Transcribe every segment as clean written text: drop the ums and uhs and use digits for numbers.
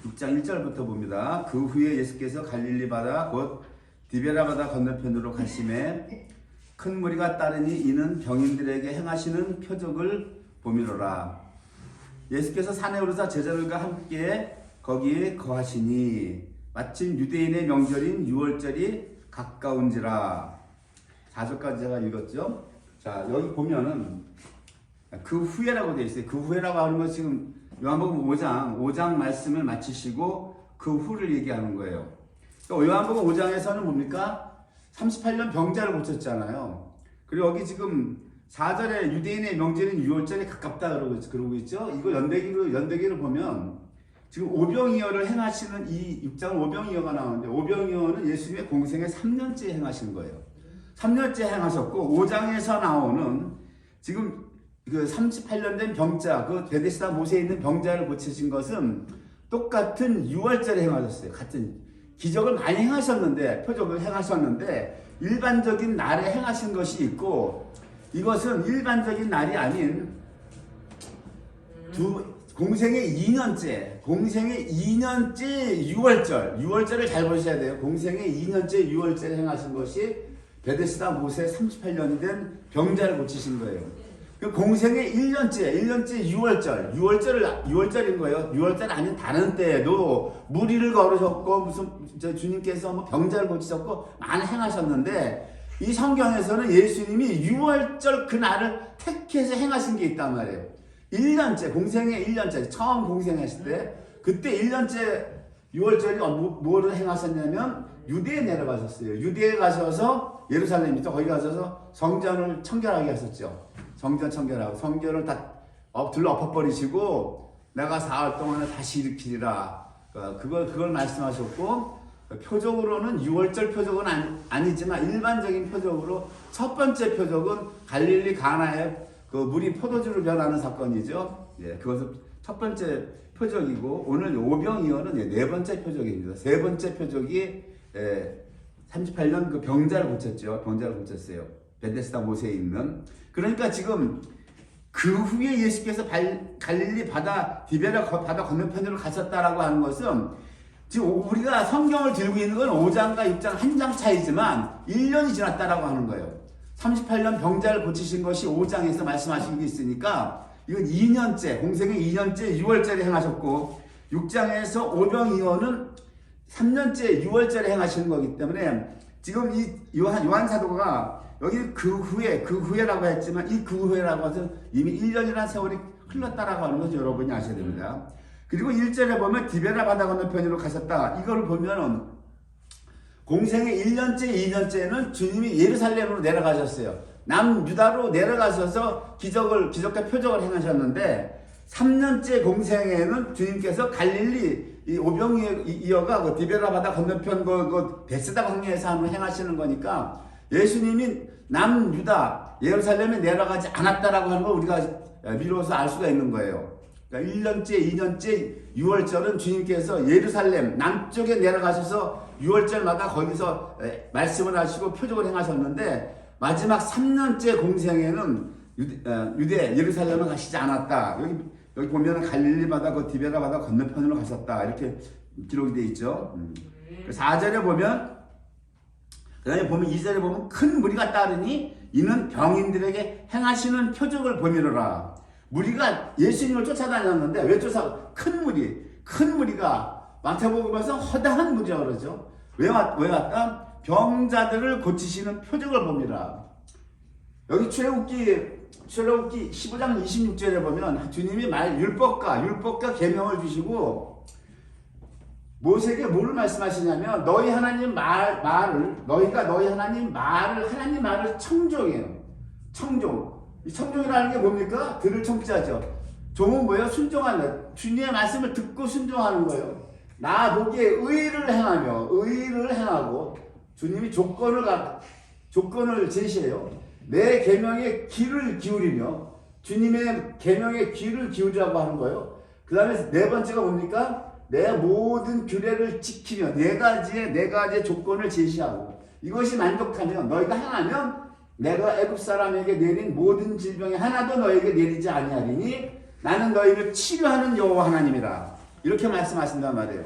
6장 1절부터 봅니다. 그 후에 예수께서 갈릴리 바다 곧 디베라 바다 건너편으로 가심에 큰 무리가 따르니 이는 병인들에게 행하시는 표적을 보미로라. 예수께서 산에 오르사 제자들과 함께 거기에 거하시니 마침 유대인의 명절인 6월절이 가까운지라. 4절까지 제가 읽었죠. 자, 여기 보면은 그 후에라고 되어 있어요. 그 후에라고 하는 건 지금 요한복음 5장 말씀을 마치시고 그 후를 얘기하는 거예요. 그러니까 요한복음 5장에서는 뭡니까? 38년 병자를 고쳤잖아요. 그리고 여기 지금 4절에 유대인의 명절인 6월절이 가깝다 그러고 있죠. 이거 연대기로 보면 지금 오병이어를 행하시는 이 6장은 오병이어가 나오는데 오병이어는 예수님의 공생의 3년째 행하신 거예요. 3년째 행하셨고 5장에서 나오는 지금 그 38년 된 병자, 그 베데스다 못에 있는 병자를 고치신 것은 똑같은 6월절에 행하셨어요. 같은 기적을 많이 행하셨는데, 표적을 행하셨는데 일반적인 날에 행하신 것이 있고 이것은 일반적인 날이 아닌 공생의 2년째 6월절을 잘 보셔야 돼요. 공생의 2년째 6월절에 행하신 것이 베데스다 못에 38년이 된 병자를 고치신 거예요. 그 공생의 1년째 6월절인 거예요. 6월절 아닌 다른 때에도 무리를 걸으셨고 무슨 주님께서 뭐 병자를 고치셨고 많이 행하셨는데 이 성경에서는 예수님이 6월절 그 날을 택해서 행하신 게 있단 말이에요. 1년째 공생의 1년째 처음 공생하실 때 그때 1년째 6월절이 뭐를 행하셨냐면 유대에 내려가셨어요. 유대에 가셔서 예루살렘이죠. 거기 가셔서 성전을 청결하게 하셨죠. 성전 청결하고 성전을 다 둘러 엎어버리시고 내가 사흘 동안에 다시 일으키리라. 그걸 말씀하셨고 표적으로는 6월절 표적은 아니지만 일반적인 표적으로 첫 번째 표적은 갈릴리 가나에 그 물이 포도주로 변하는 사건이죠. 예, 그것은 첫 번째 표적이고 오늘 오병이어는 네 번째 표적입니다. 세 번째 표적이 38년 그 병자를 고쳤죠. 병자를 고쳤어요. 베데스다 못에 있는. 그러니까 지금 그 후에 예수께서 갈릴리 바다 디베라 바다 건너편으로 가셨다라고 하는 것은 지금 우리가 성경을 들고 있는 건 5장과 6장 한 장 차이지만 1년이 지났다라고 하는 거예요. 38년 병자를 고치신 것이 5장에서 말씀하신 게 있으니까 이건 2년째 공생의 2년째 6월절에 행하셨고 6장에서 오병이어는 3년째 6월절에 행하시는 거기 때문에 지금 이 요한 사도가 여기 그 후에라고 했지만 이 그 후에라고 해서 이미 1년이라는 세월이 흘렀다라고 하는 것을 여러분이 아셔야 됩니다. 그리고 1절에 보면 디베라 바다 건너편으로 가셨다. 이걸 보면은 공생의 1년째, 2년째는 주님이 예루살렘으로 내려가셨어요. 남유다로 내려가셔서 기적과 표적을 행하셨는데 3년째 공생에는 주님께서 갈릴리 이 오병이어가 그 디베라 바다 건너편 그 베스다 광야에서 행하시는 거니까 예수님이 남유다 예루살렘에 내려가지 않았다라고 하는 걸 우리가 미루어서 알 수가 있는 거예요. 그러니까 1년째, 2년째 6월절은 주님께서 예루살렘 남쪽에 내려가셔서 6월절마다 거기서 말씀을 하시고 표적을 행하셨는데 마지막 3년째 공생에는 유대 예루살렘을 가시지 않았다. 여기 보면 갈릴리 바다 그 디베라 바다 건너편으로 가셨다. 이렇게 기록이 되어 있죠. 4절에 보면 그 다음에 보면 2절에 보면 큰 무리가 따르니 이는 병인들에게 행하시는 표적을 보미로라. 무리가 예수님을 쫓아다녔는데 왜 큰 무리가 마태복음에서 허다한 무리라고 그러죠. 왜 왔다? 병자들을 고치시는 표적을 봅니다. 여기 출애굽기 15장 26절에 보면 주님이 율법과 계명을 주시고 모세에게 뭘 말씀하시냐면 너희가 너희 하나님 말을 청종해요. 이 청종이라는 게 뭡니까? 들을 청자죠. 종은 뭐예요? 순종하는. 주님의 말씀을 듣고 순종하는 거예요. 나 보기에 의를 행하고 주님이 조건을 제시해요. 내 계명에 귀를 기울이며 주님의 계명에 귀를 기울이라고 하는 거예요. 그 다음에 네 번째가 뭡니까? 내 모든 규례를 지키며 네 가지의 조건을 제시하고 이것이 만족하면 너희가 행하면 내가 애굽 사람에게 내린 모든 질병이 하나도 너에게 내리지 아니하리니 나는 너희를 치료하는 여호와 하나님이라. 이렇게 말씀하신단 말이에요.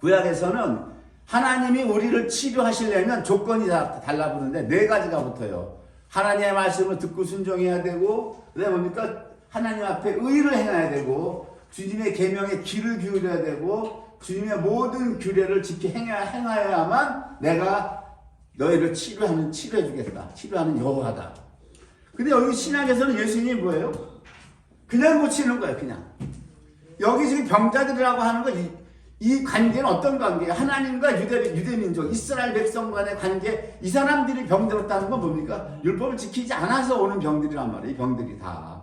구약에서는 하나님이 우리를 치료하시려면 조건이 달라붙는데 네 가지가 붙어요. 하나님의 말씀을 듣고 순종해야 되고, 그다음에 뭡니까? 하나님 앞에 의를 행해야 되고, 주님의 계명에 귀를 기울여야 되고, 주님의 모든 규례를 지켜 행하여야만 내가 너희를 치료해 주겠다. 치료하는 여호와다. 근데 여기 신약에서는 예수님이 뭐예요? 그냥 고치는 거예요. 그냥. 여기 지금 병자들이라고 하는 거, 이 관계는 어떤 관계예요? 하나님과 유대민족, 이스라엘 백성 간의 관계, 이 사람들이 병들었다는 건 뭡니까? 율법을 지키지 않아서 오는 병들이란 말이에요. 이 병들이 다.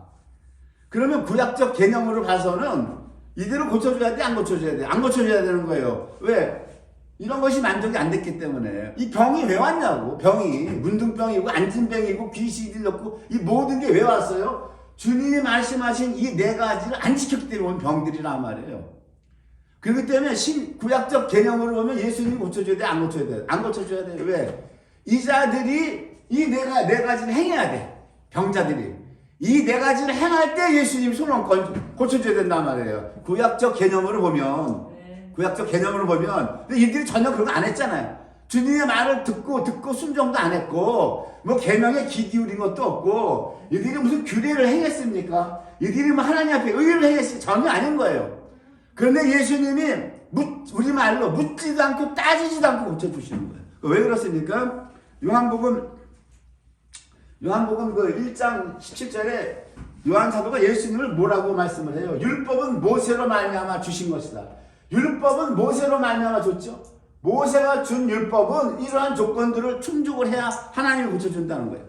그러면 구약적 개념으로 봐서는 이대로 고쳐줘야 돼? 안 고쳐줘야 돼? 안 고쳐줘야 되는 거예요. 왜? 이런 것이 만족이 안 됐기 때문에. 이 병이 왜 왔냐고. 병이 문둥병이고 안진병이고 귀신이 들렸고 이 모든 게 왜 왔어요? 주님이 말씀하신 이 네 가지를 안 지켰기 때문에 온 병들이란 말이에요. 그렇기 때문에 구약적 개념으로 보면 예수님이 고쳐줘야 돼? 안 고쳐줘야 돼? 안 고쳐줘야 돼. 왜? 이 자들이 이 네 가지를 행해야 돼. 병자들이. 이 네 가지를 행할 때 예수님이 손을 고쳐줘야 된단 말이에요. 구약적 개념으로 보면. 근데 이들이 전혀 그런 거 안 했잖아요. 주님의 말을 듣고 순종도 안 했고, 뭐 계명에 귀 기울인 것도 없고, 이들이 무슨 규례를 행했습니까? 이들이 뭐 하나님 앞에 의를 행했을 전혀 아닌 거예요. 그런데 예수님이 우리말로 묻지도 않고 따지지도 않고 고쳐주시는 거예요. 왜 그렇습니까? 요한복음 그 1장 17절에 요한 사도가 예수님을 뭐라고 말씀을 해요? 율법은 모세로 말미암아 주신 것이다. 율법은 모세로 말미암아 줬죠. 모세가 준 율법은 이러한 조건들을 충족을 해야 하나님을 고쳐준다는 거예요.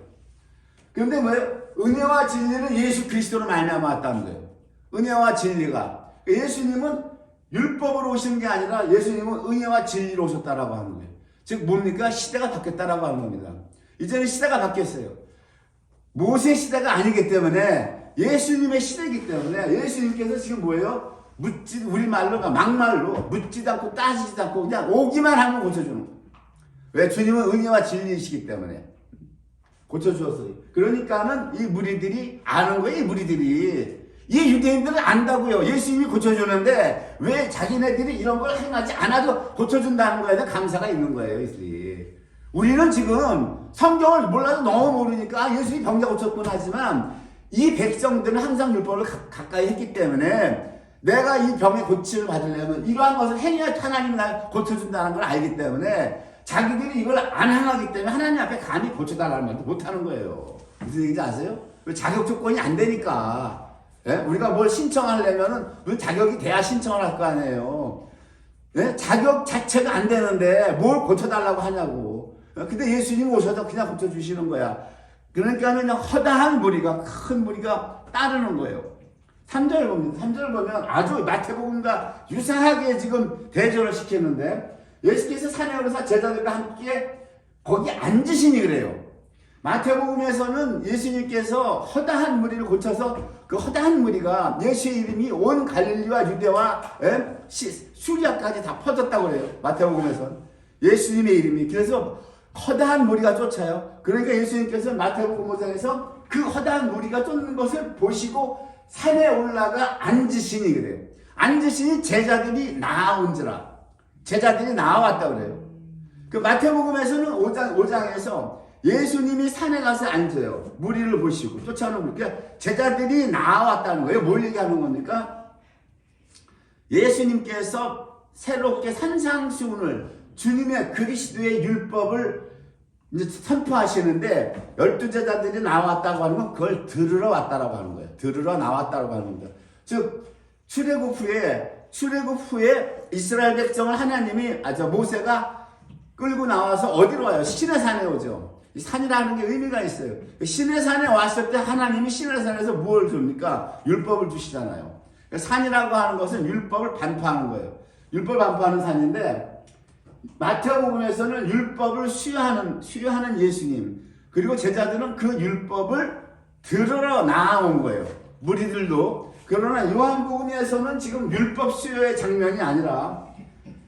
그런데 뭐예요? 은혜와 진리는 예수 그리스도로 말미암아 왔다는 거예요. 은혜와 진리가. 예수님은 율법으로 오신 게 아니라 예수님은 은혜와 진리로 오셨다라고 하는 거예요. 즉 뭡니까? 시대가 바뀌었다라고 하는 겁니다. 이제는 시대가 바뀌었어요. 모세 시대가 아니기 때문에 예수님의 시대이기 때문에 예수님께서 지금 뭐예요? 우리말로 막말로 묻지도 않고 따지지도 않고 그냥 오기만 하면 고쳐주는 거예요. 왜? 주님은 은혜와 진리이시기 때문에 고쳐주었어요. 그러니까는 이 무리들이 아는 거예요. 이 무리들이. 이 유대인들은 안다고요. 예수님이 고쳐주는데 왜 자기네들이 이런 걸 행하지 않아도 고쳐준다는 거에 대한 감사가 있는 거예요. 이들이. 우리는 지금 성경을 몰라도 너무 모르니까 예수님이 병자 고쳤구나 하지만 이 백성들은 항상 율법을 가까이 했기 때문에 내가 이 병의 고침을 받으려면 이러한 것을 행해야 하나님이 날 고쳐준다는 걸 알기 때문에 자기들이 이걸 안 행하기 때문에 하나님 앞에 감히 고쳐달라는 말도 못하는 거예요. 무슨 얘기인지 아세요? 왜? 자격 조건이 안 되니까. 예? 우리가 뭘 신청하려면은 그 자격이 돼야 신청을 할 거 아니에요. 예? 자격 자체가 안 되는데 뭘 고쳐달라고 하냐고. 근데 예수님 오셔서 그냥 고쳐주시는 거야. 그러니까 그냥 허다한 무리가, 큰 무리가 따르는 거예요. 3절 봅니다. 3절 보면 아주 마태복음과 유사하게 지금 대조를 시켰는데 예수께서 산에 오르사 제자들과 함께 거기 앉으시니 그래요. 마태복음에서는 예수님께서 허다한 무리를 고쳐서 그 허다한 무리가 예수의 이름이 온 갈릴리와 유대와 수리아까지 다 퍼졌다고 그래요. 마태복음에서는 예수님의 이름이. 그래서 허다한 무리가 쫓아요. 그러니까 예수님께서 마태복음 5장에서 그 허다한 무리가 쫓는 것을 보시고 산에 올라가 앉으시니 그래요. 앉으시니 제자들이 나아온지라. 제자들이 나와왔다고 그래요. 그 마태복음에서는 5장에서 예수님이 산에 가서 앉아요. 무리를 보시고 쫓아오는 무리. 그러니까 제자들이 나와왔다는 거예요. 뭘 얘기하는 겁니까? 예수님께서 새롭게 산상수훈을 주님의 그리스도의 율법을 이제 선포하시는데 12제자들이 나왔다고 하는 건 그걸 들으러 왔다라고 하는 거예요. 들으러 나왔다라고 하는 겁니다. 즉 출애굽 후에 이스라엘 백성을 하나님이 모세가 끌고 나와서 어디로 와요? 시내산에 오죠. 이 산이라는 게 의미가 있어요. 시내산에 왔을 때 하나님이 시내산에서 무엇을 줍니까? 율법을 주시잖아요. 산이라고 하는 것은 율법을 반포하는 거예요. 율법을 반포하는 산인데 마태복음에서는 율법을 수여하는 예수님, 그리고 제자들은 그 율법을 들으러 나아온 거예요. 무리들도. 그러나 요한복음에서는 지금 율법 수여의 장면이 아니라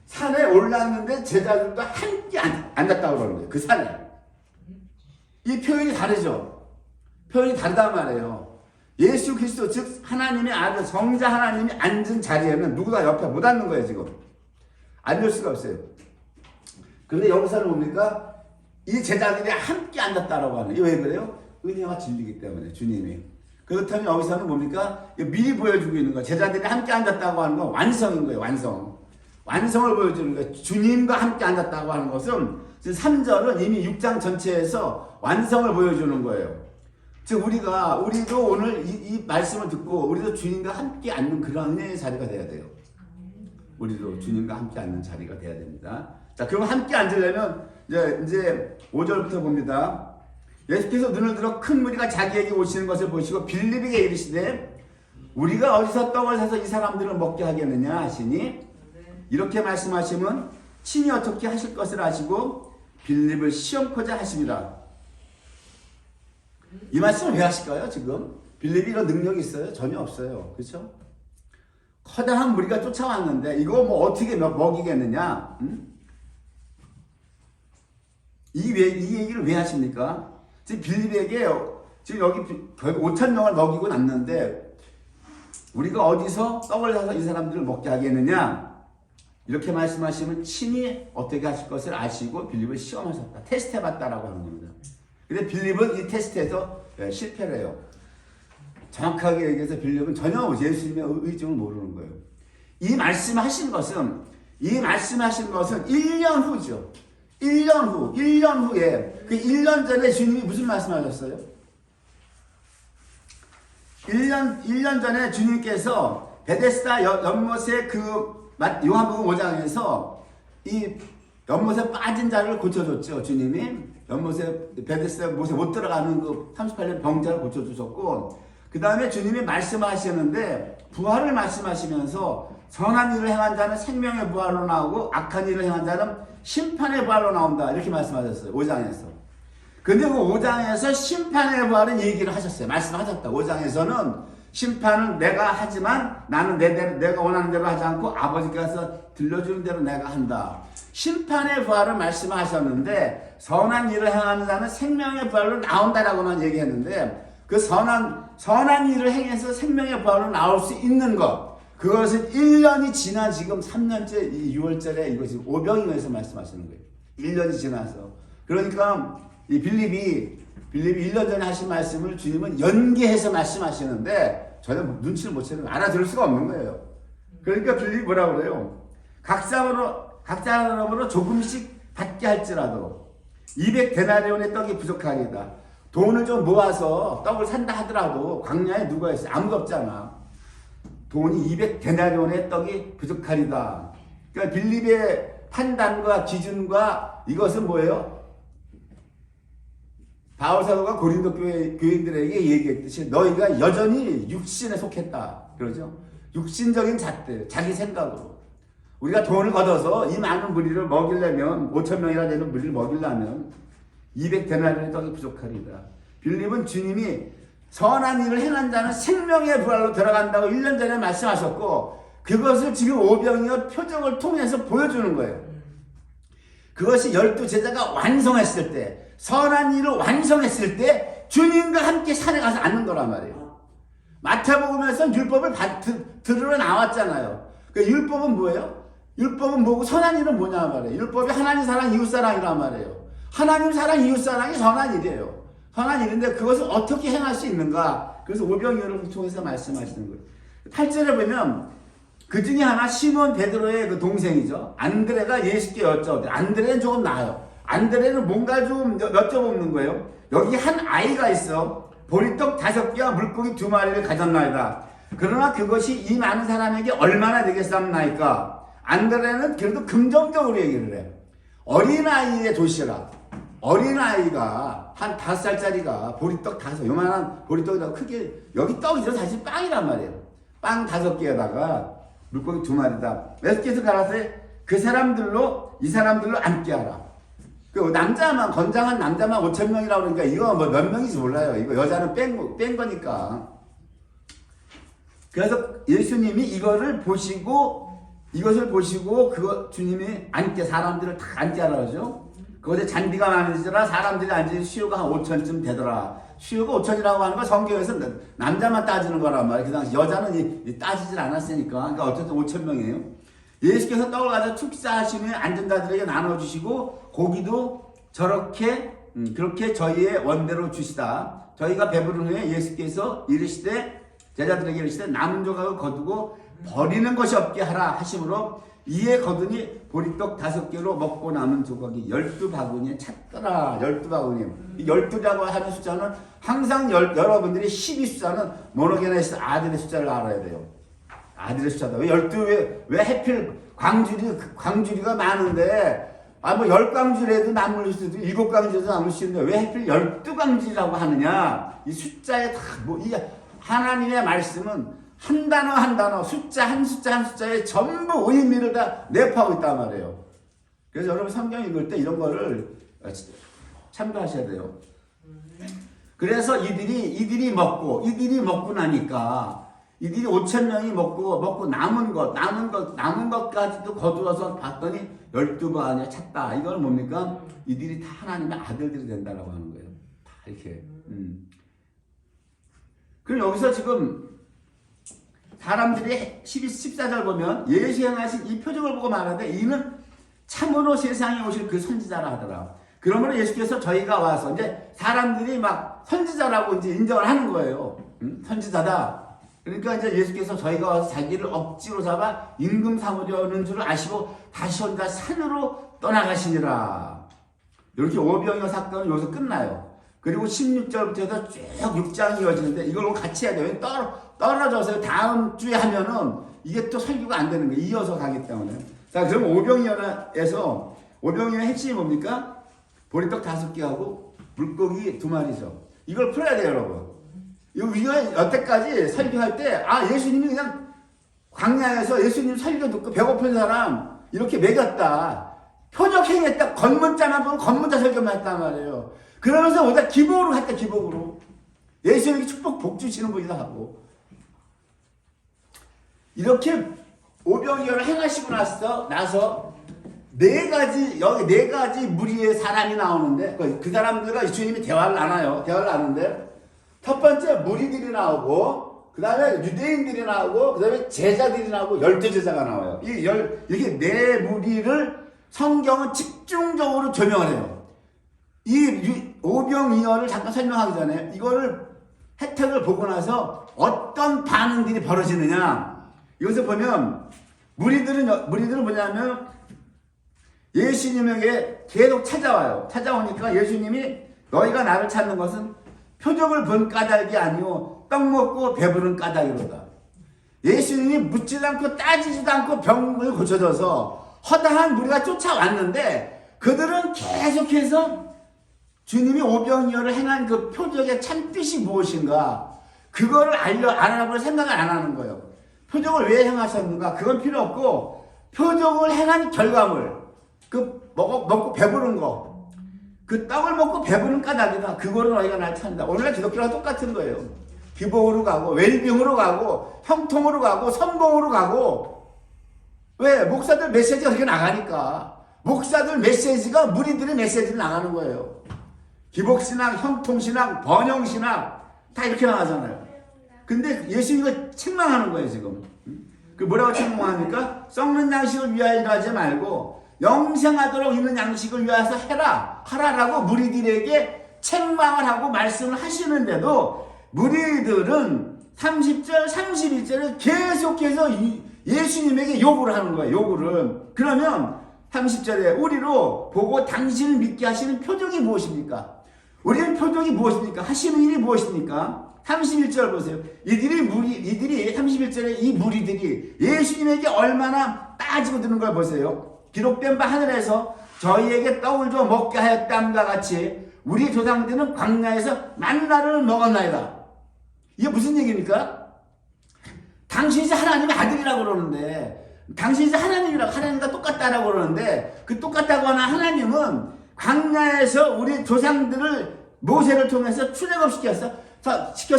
산에 올랐는데 제자들도 함께 앉았다고 그러는 거예요. 그 산에. 이 표현이 다르죠. 표현이 다르단 말이에요. 예수 그리스도 즉 하나님의 아들 성자 하나님이 앉은 자리에는 누구나 옆에 못 앉는 거예요. 지금 앉을 수가 없어요. 그런데 여기서는 뭡니까? 이 제자들이 함께 앉았다라고 하는. 왜 그래요? 은혜와 진리이기 때문에 주님이. 그렇다면 여기서는 뭡니까? 미리 보여주고 있는 거예요. 제자들이 함께 앉았다고 하는 건 완성인 거예요. 완성. 완성을 보여주는 거예요. 주님과 함께 앉았다고 하는 것은 3절은 이미 6장 전체에서 완성을 보여주는 거예요. 즉 우리도 오늘 이 말씀을 듣고 우리도 주님과 함께 앉는 그런 은혜의 자리가 돼야 돼요. 우리도 주님과 함께 앉는 자리가 돼야 됩니다. 자, 그럼 함께 앉으려면 이제 5절부터 봅니다. 예수께서 눈을 들어 큰 무리가 자기에게 오시는 것을 보시고 빌립에게 이르시되 우리가 어디서 떡을 사서 이 사람들을 먹게 하겠느냐 하시니 이렇게 말씀하시면 친히 어떻게 하실 것을 아시고 빌립을 시험코자 하십니다. 이 말씀을 왜 하실까요? 지금 빌립이 이런 능력이 있어요? 전혀 없어요. 그렇죠? 커다란 무리가 쫓아왔는데 이거 뭐 어떻게 먹이겠느냐? 이 얘기를 왜 하십니까? 지금 빌립에게 지금 여기 결국 5,000명을 먹이고 났는데 우리가 어디서 떡을 사서 이 사람들을 먹게 하겠느냐? 이렇게 말씀하시면 친히 어떻게 하실 것을 아시고 빌립을 시험하셨다. 테스트해봤다라고 하는 겁니다. 근데 빌립은 이 테스트에서 실패를 해요. 정확하게 얘기해서 빌립은 전혀 예수님의 의중을 모르는 거예요. 이 말씀하신 것은 1년 후죠. 1년 후에 그 1년 전에 주님이 무슨 말씀하셨어요? 1년 전에 주님께서 베데스다 연못의 그 요한복음 5장에서 이 연못에 빠진 자를 고쳐줬죠. 주님이 연못에 베데스다 못에 못 들어가는 그 38년 병자를 고쳐주셨고 그 다음에 주님이 말씀하시는데 부활을 말씀하시면서 선한 일을 행한 자는 생명의 부활로 나오고 악한 일을 행한 자는 심판의 부활로 나온다 이렇게 말씀하셨어요. 5장에서. 근데 그 5장에서 심판의 부활은 얘기를 하셨어요. 말씀하셨다. 5장에서는 심판은 내가 하지만 나는 내가 원하는 대로 하지 않고 아버지께서 들려주는 대로 내가 한다. 심판의 부활을 말씀하셨는데 선한 일을 행하는 자는 생명의 부활로 나온다라고만 얘기했는데 그 선한 일을 행해서 생명의 부활로 나올 수 있는 것 그것은 1년이 지나 지금 3년째 6월절에 이것이 오병이어서 말씀하시는 거예요. 1년이 지나서. 그러니까 이 빌립이 1년 전에 하신 말씀을 주님은 연계해서 말씀하시는데 전혀 눈치를 못 채는 알아들을 수가 없는 거예요. 그러니까 빌립이 뭐라 그래요? 각 사람으로 조금씩 받게 할지라도 200데나리온의 떡이 부족하리이다. 돈을 좀 모아서 떡을 산다 하더라도 광야에 누가 있어? 아무도 없잖아. 돈이 200데나리온의 떡이 부족하리다. 그러니까 빌립의 판단과 기준과 이것은 뭐예요? 바울 사도가 고린도 교인들에게 얘기했듯이 너희가 여전히 육신에 속했다. 그러죠? 육신적인 잣들, 자기 생각으로. 우리가 돈을 걷어서 이 많은 무리를 먹이려면 5,000명이나 되는 무리를 먹이려면 200데나리온의 떡이 부족하리다. 빌립은 주님이 선한 일을 행한 자는 생명의 부활로 들어간다고 1년 전에 말씀하셨고 그것을 지금 오병이어 표적을 통해서 보여주는 거예요. 그것이 12제자가 완성했을 때 선한 일을 완성했을 때 주님과 함께 산에 가서 앉는 거란 말이에요. 마태복음에서는 율법을 들으러 나왔잖아요. 그 율법은 뭐예요? 율법은 뭐고 선한 일은 뭐냐 말이에요. 율법이 하나님 사랑 이웃사랑이란 말이에요. 하나님 사랑 이웃사랑이 선한 일이에요. 선한 일인데 그것을 어떻게 행할 수 있는가? 그래서 오병이어를 통해서 말씀하시는 거예요. 8절에 보면 그 중에 하나 시몬 베드로의 그 동생이죠. 안드레가 예수께 여쭤보대. 안드레는 조금 나아요. 안드레는 뭔가 좀 여쭤보는 거예요. 여기 한 아이가 있어. 보리떡 5개와 물고기 2마리를 가졌나이다. 그러나 그것이 이 많은 사람에게 얼마나 되겠사옵나이까? 안드레는 그래도 긍정적으로 얘기를 해요. 어린아이의 도시락. 어린아이가 한 5살짜리가 보리떡 5, 요만한 보리떡이라고 크게, 여기 떡이죠. 사실 빵이란 말이에요. 빵 5개에다가 물고기 2마리다. 예수께서 가라사대 그 사람들로, 이 사람들로 앉게 하라. 그 남자만, 건장한 남자만 5,000명이라고 그러니까 이거 뭐 몇 명인지 몰라요. 이거 여자는 뺀 거니까. 그래서 예수님이 이것을 보시고 그거 주님이 앉게, 사람들을 다 앉게 하라 그러죠. 그곳에 잔디가 많으시더라. 사람들이 앉을 수요가 한 5,000쯤 되더라. 수요가 5천이라고 하는 건 성경에서 남자만 따지는 거란 말이에요. 그 당시 여자는 따지질 않았으니까. 그러니까 어쨌든 5천 명이에요. 예수께서 떡을 가져 축사하시며 앉은 자들에게 나눠주시고 고기도 저렇게 그렇게 저희의 원대로 주시다. 저희가 배부른 후에 예수께서 이르시되 제자들에게 이르시되 남은 조각을 거두고 버리는 것이 없게 하라 하심으로 이에 거두니 보리떡 5개로 먹고 남은 조각이 12바구니에 찼더라. 12바구니. 12라고 하는 숫자는 항상 여러분들이 12 숫자는 모노게네시스 아들의 숫자를 알아야 돼요. 아들의 숫자다. 왜 해필 광주리가 많은데 뭐 10광주리라도 남을 수도 있고 7광주리라도 남을 수 있는데 왜 해필 12광주리라고 하느냐. 이 숫자에 다 이 하나님의 말씀은 한 단어 한 단어 숫자 한 숫자에 전부 의미를 다 내포하고 있단 말이에요. 그래서 여러분 성경 읽을 때 이런 거를 참고하셔야 돼요. 그래서 이들이 먹고 나니까 이들이 5천 명이 먹고 남은 것까지도 거두어서 봤더니 12바구니에 찼다. 이건 뭡니까? 이들이 다 하나님의 아들들이 된다라고 하는 거예요. 다 이렇게. 그럼 여기서 지금 사람들이 14절 보면 예수 행하신 이 표적을 보고 말하는데 이는 참으로 세상에 오실 그 선지자라 하더라. 그러므로 예수께서 저희가 와서 이제 사람들이 막 선지자라고 이제 인정을 하는 거예요. 선지자다. 그러니까 이제 예수께서 저희가 와서 자기를 억지로 잡아 임금 삼으려는 줄 아시고 다시 혼자 산으로 떠나가시니라. 이렇게 오병이어 사건은 여기서 끝나요. 그리고 16절부터 해서 쭉 6장이 이어지는데 이걸 같이 해야 돼요. 떨어져서 다음 주에 하면은 이게 또 설교가 안 되는 거예요. 이어서 가기 때문에. 자, 그럼 오병이어의 핵심이 뭡니까? 보리떡 5개하고 물고기 2마리죠. 이걸 풀어야 돼요, 여러분. 이거 여태까지 설교할 때, 예수님이 그냥 광야에서 예수님 설교 듣고 배고픈 사람 이렇게 먹였다. 표적행했다. 겉문자만 보면 겉문자 설교만 했단 말이에요. 그러면서 오다 기복으로 갔다, 기복으로. 예수님이 축복 복 주시는 분이다 하고. 이렇게 오병이어를 행하시고 나서 네 가지 무리의 사람이 나오는데, 그 사람들과 예수님이 대화를 나누는데, 첫 번째 무리들이 나오고, 그 다음에 유대인들이 나오고, 그 다음에 제자들이 나오고, 12제자가 나와요. 이렇게 네 무리를 성경은 집중적으로 조명을 해요. 이 오병이어를 잠깐 설명하기 전에 이거를 혜택을 보고 나서 어떤 반응들이 벌어지느냐. 여기서 보면 무리들은 뭐냐면 예수님에게 계속 찾아와요. 찾아오니까 예수님이 너희가 나를 찾는 것은 표적을 본 까닭이 아니오 떡 먹고 배부른 까닭이로다. 예수님이 묻지도 않고 따지지도 않고 병을 고쳐줘서 허다한 무리가 쫓아왔는데 그들은 계속해서 주님이 오병이어를 행한 그 표적의 참 뜻이 무엇인가 그거를 알아볼 생각을 안 하는 거예요. 표적을 왜 행하셨는가 그건 필요 없고 표적을 행한 결과물 그 먹고 배부른 거 그 떡을 먹고 배부른 까닭이다. 그거를 너희가 날 찾는다. 오늘날 기독교랑 똑같은 거예요. 기복으로 가고 웰빙으로 가고 형통으로 가고 성공으로 가고 왜? 목사들 메시지가 그렇게 나가니까 목사들 메시지가 무리들의 메시지를 나가는 거예요. 기복신학, 형통신학, 번영신학 다 이렇게 나가잖아요. 근데 예수님이 책망하는 거예요 지금. 그 뭐라고 책망합니까? 썩는 양식을 위하여 일하지 말고 영생하도록 있는 양식을 위해서 하라라고 무리들에게 책망을 하고 말씀을 하시는데도 무리들은 30절, 31절을 계속해서 예수님에게 요구를 하는 거예요. 요구를. 그러면 30절에 우리로 보고 당신을 믿게 하시는 표적이 무엇입니까? 우리는 표적이 무엇입니까? 하시는 일이 무엇입니까? 31절 보세요. 이들이 31절에 이 무리들이 예수님에게 얼마나 따지고 드는 걸 보세요. 기록된 바 하늘에서 저희에게 떡을 줘 먹게 하였다함과 같이 우리 조상들은 광야에서 만나를 먹었나이다. 이게 무슨 얘기입니까? 당신이 하나님의 아들이라고 그러는데 당신이 하나님과 똑같다라고 그러는데 그 똑같다고 하는 하나님은 광야에서 우리 조상들을 모세를 통해서 출애굽시켰어요.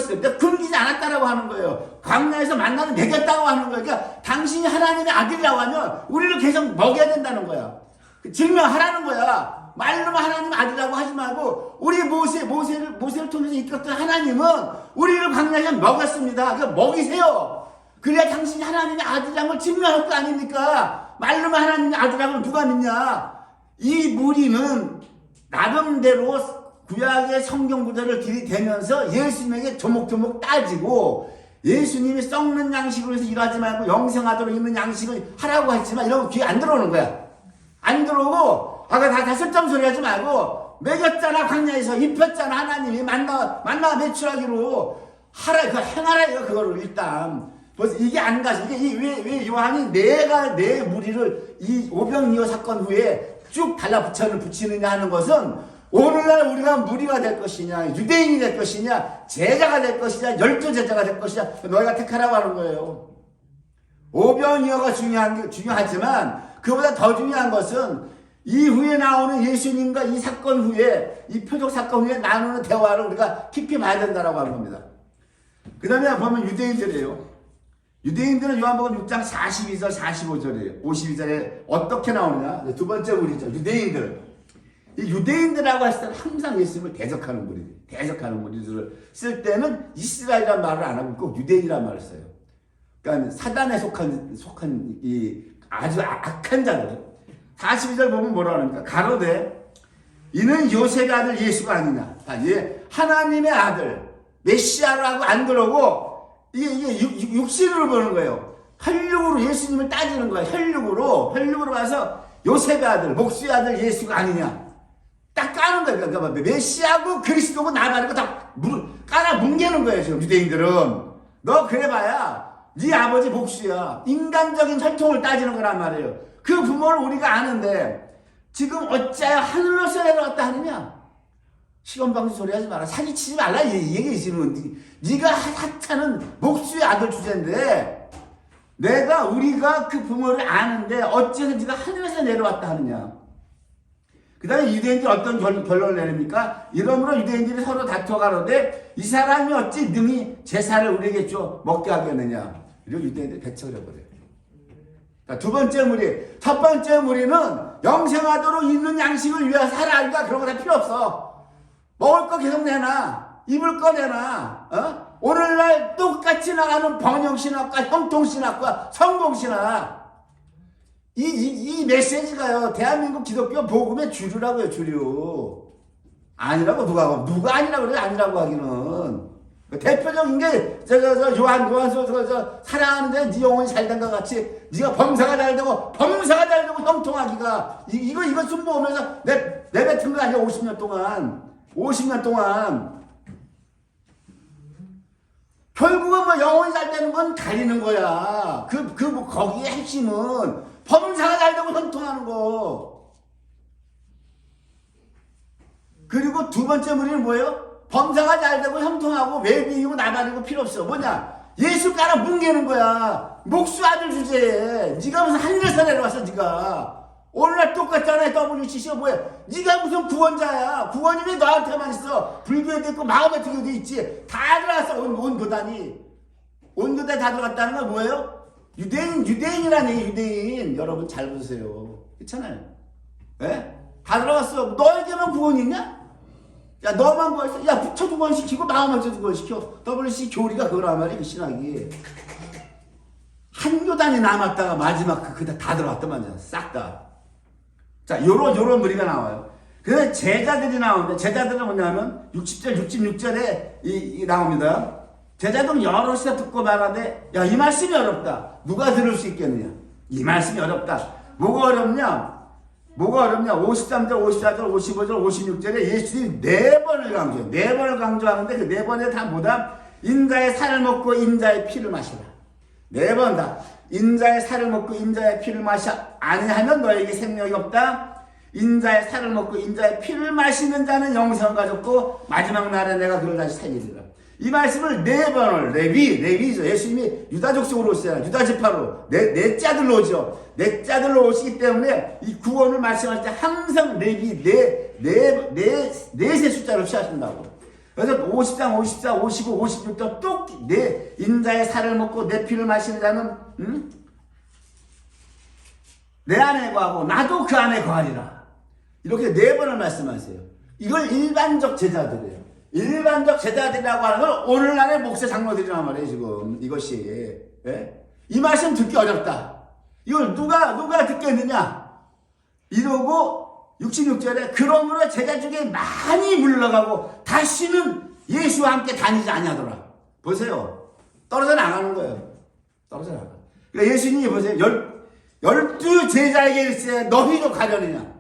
근데 굶기지 않았다라고 하는 거예요. 광야에서 만나는 먹였다고 하는 거예요. 그러니까 당신이 하나님의 아들이라고 하면 우리를 계속 먹여야 된다는 거야. 증명하라는 거야. 말로만 하나님 아들이라고 하지 말고 우리 모세를 통해서 이끌었던 하나님은 우리를 광야에 먹였습니다. 그 먹이세요. 그래야 당신이 하나님의 아들이라는 걸 증명할 거 아닙니까? 말로만 하나님의 아들이라는 걸 누가 믿냐? 이 무리는 나름대로 구약의 성경 구절을 들이대면서 예수님에게 조목조목 따지고 예수님이 썩는 양식으로 해서 일하지 말고 영생하도록 있는 양식을 하라고 했지만 이런 거 귀에 안 들어오는 거야. 안 들어오고 아까 다 쓸데없는 소리 하지 말고 먹였잖아. 광야에서 입혔잖아. 하나님이 만나 매출하기로 하라. 그 행하라 이거 그거를 일단 벌써 이게 안 가지. 이게 왜 요한이 내 무리를 이 오병이어 사건 후에 쭉 붙이느냐 하는 것은 오늘날 우리가 무리가 될 것이냐, 유대인이 될 것이냐, 제자가 될 것이냐, 열두 제자가 될 것이냐, 너희가 택하라고 하는 거예요. 오병이어가 중요하지만 그보다 더 중요한 것은 이후에 나오는 예수님과 이 사건 후에, 이 표적 사건 후에 나누는 대화를 우리가 깊이 봐야 된다고 하는 겁니다. 그 다음에 보면 유대인들이에요. 유대인들은 요한복음 6장 42절, 45절이에요. 52절에 어떻게 나오느냐? 두 번째 무리죠. 유대인들. 이 유대인들이라고 했을 때는 항상 예수님을 대적하는 무리들을 쓸 때는 이스라엘이라는 말을 안 하고 꼭 유대인이라는 말을 써요. 그러니까 사단에 속한 이 아주 악한 자들. 42절 보면 뭐라 그럽니까? 가로되 이는 요셉의 아들 예수가 아니냐. 하나님의 아들 메시아라고 안 그러고 이게 육신으로 보는 거예요. 혈육으로 예수님을 따지는 거예요. 혈육으로 봐서 요셉의 아들, 목수의 아들 예수가 아니냐. 딱 까는 거예요. 그러니까 메시아고 그리스도고 나발이고 다 깔아 뭉개는 거예요. 지금 유대인들은. 너 그래봐야 네 아버지 목수야. 인간적인 혈통을 따지는 거란 말이에요. 그 부모를 우리가 아는데 지금 어찌하여 하늘로서 내려왔다 하느냐. 시건방지 소리 하지 마라. 사기치지 말라. 이 얘기지는 네가 하찮은 목수의 아들 주제인데 우리가 그 부모를 아는데 어찌해서 네가 하늘에서 내려왔다 하느냐. 그 다음에 유대인들이 어떤 결론을 내립니까? 이러므로 유대인들이 서로 다투어가는데 이 사람이 어찌 능히 제사를 우리에게 줘 먹게 하겠느냐. 이러고 유대인들이 배척을 해버려요. 그러니까 두 번째 무리. 첫 번째 무리는 영생하도록 있는 양식을 위해서 살아니까 그런 거 다 필요 없어. 먹을 거 계속 내놔. 입을 거 내놔. 오늘날 똑같이 나가는 번영신학과 형통신학과 성공신학. 이 메시지가요, 대한민국 기독교 복음의 주류라고요, 주류. 아니라고 누가 아니라고 그래, 아니라고 하기는. 대표적인 게, 요한서 사랑하는데 네 영혼이 잘된 것 같이, 네가 범사가 잘 되고 형통하기가, 이거 순보면서 내뱉은 거 아니야, 50년 동안. 결국은 뭐 영혼이 잘 되는 건 가리는 거야. 거기에 핵심은, 범사가 잘 되고 형통하는 거. 그리고 두 번째 무리는 뭐예요? 범사가 잘 되고 형통하고 외비이고 나발이고 필요 없어. 뭐냐? 예수 깔아 뭉개는 거야. 목수 아들 주제에. 네가 무슨 하늘에서 내려왔어, 네가. 오늘날 똑같잖아, WCC가 뭐야? 네가 무슨 구원자야. 구원이 왜 너한테만 있어? 불교에도 있고 마음의 교도 있지. 다 들어왔어, 온 교단이. 온 교단이 다 들어갔다는 건 뭐예요? 유대인이라는 얘기, 유대인. 여러분 잘 보세요. 그렇잖아요. 예? 다 들어갔어. 너에게만 구원이 있냐? 야, 너만 구원시켜. 야, 부처도 구원시키고 마음한테도 구원시켜. WC 교리가 그거란 말이야, 그 신학이. 한 교단이 남았다가 마지막 다 들어갔더만, 싹 다. 자, 요런 무리가 나와요. 그래서 제자들이 나오는데, 제자들은 뭐냐면, 60절, 66절에 나옵니다. 제자들은 여럿이서 듣고 말하는데, 야, 이 말씀이 어렵다. 누가 들을 수 있겠느냐? 이 말씀이 어렵다. 뭐가 어렵냐? 53절, 54절, 55절, 56절에 예수님이 4번을 강조해요. 4번을 강조하는데 그 4번에 다 뭐다? 인자의 살을 먹고 인자의 피를 마시라. 4번 다. 인자의 살을 먹고 인자의 피를 마시 아니하면 너에게 생명이 없다. 인자의 살을 먹고 인자의 피를 마시는 자는 영생을 가졌고 마지막 날에 내가 그를 다시 살리리라. 이 말씀을 4번을 레위죠. 예수님이 유다 족속으로 오시잖아요. 유다 지파로 넷째 아들로 오죠. 넷째 아들로 오시기 때문에 이 구원을 말씀할 때 항상 레위 넷의 숫자로 취하신다고. 그래서 50장, 54, 55, 56도 뚝 내 인자의 살을 먹고 내 피를 마시는 자는 내 안에 거하고 나도 그 안에 거하리라. 이렇게 4번을 말씀하세요. 이걸 일반적 제자들이에요. 일반적 제자들이라고 하는 건 오늘날의 목사 장로들이란 말이에요. 지금 이것이. 예? 이 말씀 듣기 어렵다. 이걸 누가 듣겠느냐? 이러고 66절에 그러므로 제자 중에 많이 물러가고 다시는 예수와 함께 다니지 아니하더라. 보세요. 떨어져 나가는 거예요. 떨어져 나가. 그러니까 예수님이 보세요. 12 제자에게 일세 너희도 가려느냐?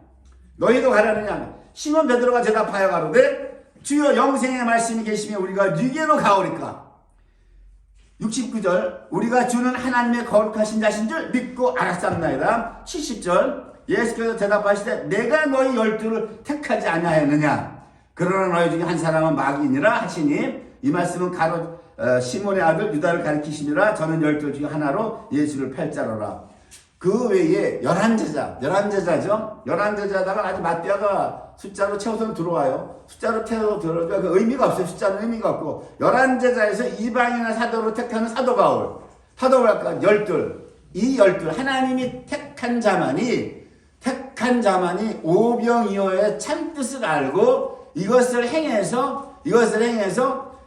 너희도 가려느냐? 시몬 베드로가 대답하여 가로되 주여 영생의 말씀이 계시면 우리가 누게로 가오리까? 69절 우리가 주는 하나님의 거룩하신 자신 줄 믿고 알았사옵나이다. 70절 예수께서 대답하시되 내가 너희 12를 택하지 아니하였느냐? 그러나 너희 중에 한 사람은 마귀니라 하시니 이 말씀은 시몬의 아들 유다를 가리키시니라. 저는 12 중에 하나로 예수를 팔자로라. 그 외에 11제자죠. 11제자다가 아주 맞대가 숫자로 채워서 들어와요. 숫자로 채워서 들어오니까 그 의미가 없어요. 숫자는 의미가 없고 11제자에서 이방인의 사도로 택하는 사도 바울. 사도 바울과 12. 이 12 하나님이 택한 자만이 오병이어의 참뜻을 알고 이것을 행해서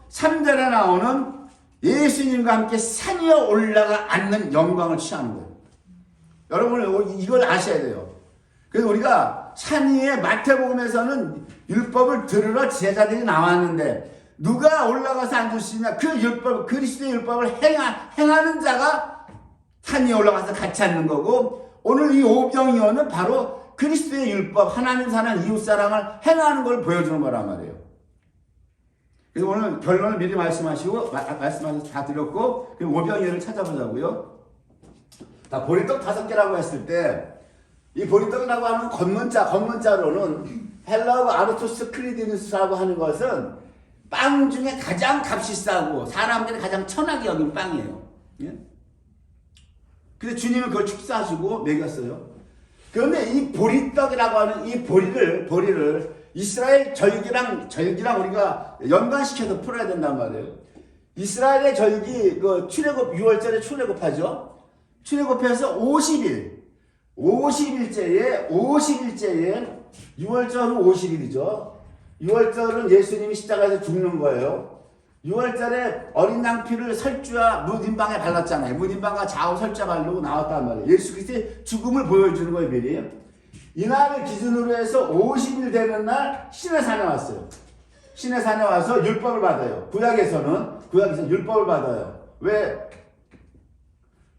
3절에 나오는 예수님과 함께 산 위에 올라가 앉는 영광을 취하는 거예요. 여러분 이걸 아셔야 돼요. 그래서 우리가 산 위에 마태복음에서는 율법을 들으러 제자들이 나왔는데 누가 올라가서 앉을 수 있냐? 그 율법, 그리스도의 율법을 행하는 자가 산 위에 올라가서 같이 앉는 거고 오늘 이 오병이어는 바로 그리스도의 율법, 하나님 사랑, 이웃 사랑을 행하는 걸 보여주는 거란 말이에요. 그래서 오늘 결론을 미리 말씀하시고 다 드렸고 그럼 오병이어를 찾아보자고요. 자, 보리떡 5개라고 했을 때 이 보리떡이라고 하는 건문자로는 헬라어 아르토스 크리디누스라고 하는 것은 빵 중에 가장 값이 싸고 사람들이 가장 천하게 여긴 빵이에요. 예? 그래서 주님은 그걸 축사하시고 먹였어요. 그런데 이 보리떡이라고 하는 이 보리를 이스라엘 절기랑 우리가 연관시켜서 풀어야 된단 말이에요. 이스라엘의 절기 출애굽 6월절에 출애굽하죠. 출애굽해서 50일째에 6월절은 50일이죠. 6월절은 예수님이 십자가에서 죽는 거예요. 6월절에 어린 양 피를 설주와 무딘방에 발랐잖아요. 무딘방과 좌우 설자 바르고 나왔단 말이에요. 예수 그리스도의 죽음을 보여주는 거예요, 미리. 이날을 기준으로 해서 50일 되는 날 시내산에 왔어요. 시내산에 와서 율법을 받아요. 구약에서는 율법을 받아요. 왜?